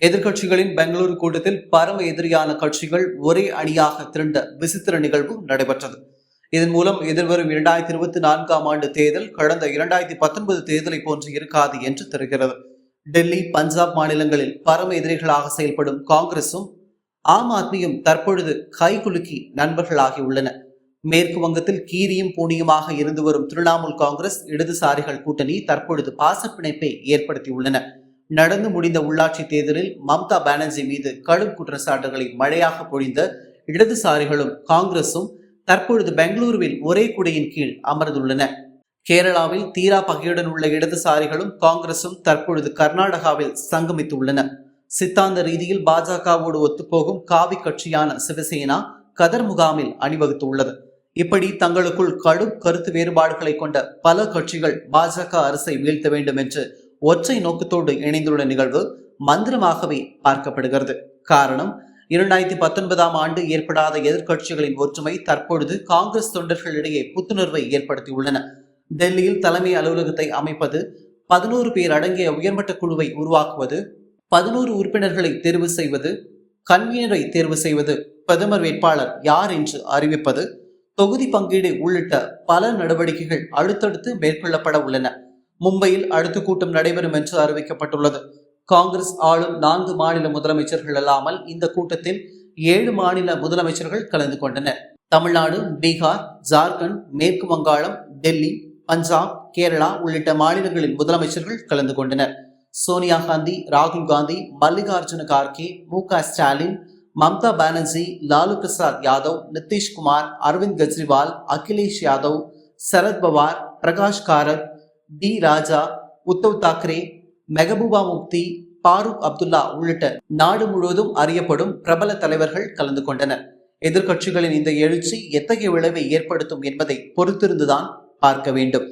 எதிர்க்கட்சிகளின் பெங்களூரு கூட்டத்தில் பரம எதிரியான கட்சிகள் ஒரே அணியாக திரண்ட விசித்திர நிகழ்வு நடைபெற்றது. இதன் மூலம் எதிர்வரும் 2024 ஆண்டு தேர்தல் கடந்த 2019 தேர்தலை போன்று இருக்காது என்று தெரிகிறது. டெல்லி, பஞ்சாப் மாநிலங்களில் பரம எதிரிகளாக செயல்படும் காங்கிரசும் ஆம் ஆத்மியும் தற்பொழுது கைகுலுக்கி நண்பர்களாகியுள்ளன. மேற்கு வங்கத்தில் கீரியும் பூனியுமாக இருந்து வரும் திரிணாமுல் காங்கிரஸ் இடதுசாரிகள் கூட்டணி தற்பொழுது பாசப்பிணைப்பை ஏற்படுத்தியுள்ளன. நடந்து முடிந்த உள்ளாட்சி தேர்தலில் மம்தா பானர்ஜி மீது கடும் குற்றச்சாட்டுகளை மழையாக பொழிந்த இடதுசாரிகளும் காங்கிரசும் தற்பொழுது பெங்களூருவில் ஒரே குடையின் கீழ் அமர்ந்துள்ளன. கேரளாவில் தீரா பகையுடன் உள்ள இடதுசாரிகளும் காங்கிரசும் தற்பொழுது கர்நாடகாவில் சங்கமித்துள்ளன. சித்தாந்த ரீதியில் பாஜகவோடு ஒத்துப்போகும் காவி கட்சியான சிவசேனா கதர் முகாமில் அணிவகுத்துள்ளது. இப்படி தங்களுக்குள் கடும் கருத்து வேறுபாடுகளை கொண்ட பல கட்சிகள் பாஜக அரசை வீழ்த்த வேண்டும் என்று ஒற்றை நோக்கத்தோடு இணைந்துள்ள நிகழ்வு மந்திரமாகவே பார்க்கப்படுகிறது. காரணம், 2019 ஆண்டு ஏற்படாத எதிர்க்கட்சிகளின் ஒற்றுமை தற்பொழுது காங்கிரஸ் தொண்டர்களிடையே புத்துணர்வை ஏற்படுத்தியுள்ளன. டெல்லியில் தலைமை அலுவலகத்தை அமைப்பது, 11 பேர் அடங்கிய உயர்மட்ட குழுவை உருவாக்குவது, 11 உறுப்பினர்களை தேர்வு செய்வது, கன்வீனரை தேர்வு செய்வது, பிரதமர் வேட்பாளர் யார் என்று அறிவிப்பது, தொகுதி பங்கீடு உள்ளிட்ட பல நடவடிக்கைகள் அடுத்தடுத்து மேற்கொள்ளப்பட உள்ளன. மும்பையில் அடுத்த கூட்டம் நடைபெறும் என்று அறிவிக்கப்பட்டுள்ளது. காங்கிரஸ் ஆளும் 4 மாநில முதலமைச்சர்கள் அல்லாமல் இந்த கூட்டத்தில் 7 மாநில முதலமைச்சர்கள் கலந்து கொண்டனர். தமிழ்நாடு, பீகார், ஜார்க்கண்ட், மேற்கு வங்காளம், டெல்லி, பஞ்சாப், கேரளா உள்ளிட்ட மாநிலங்களின் முதலமைச்சர்கள் கலந்து கொண்டனர். சோனியா காந்தி, ராகுல் காந்தி, மல்லிகார்ஜுன கார்கே, மு.க. ஸ்டாலின், மம்தா பானர்ஜி, லாலு பிரசாத் யாதவ், நிதிஷ்குமார், அரவிந்த் கெஜ்ரிவால், அகிலேஷ் யாதவ், சரத் பவார், பிரகாஷ் காரத், டி ராஜா, உத்தவ் தாக்கரே, மெஹபூபா முப்தி, பாரூக் அப்துல்லா உள்ளிட்ட நாடு முழுவதும் அறியப்படும் பிரபல தலைவர்கள் கலந்து கொண்டனர். எதிர்க்கட்சிகளின் இந்த எழுச்சி எத்தகைய விளைவை ஏற்படுத்தும் என்பதை பொறுத்திருந்துதான் பார்க்க வேண்டும்.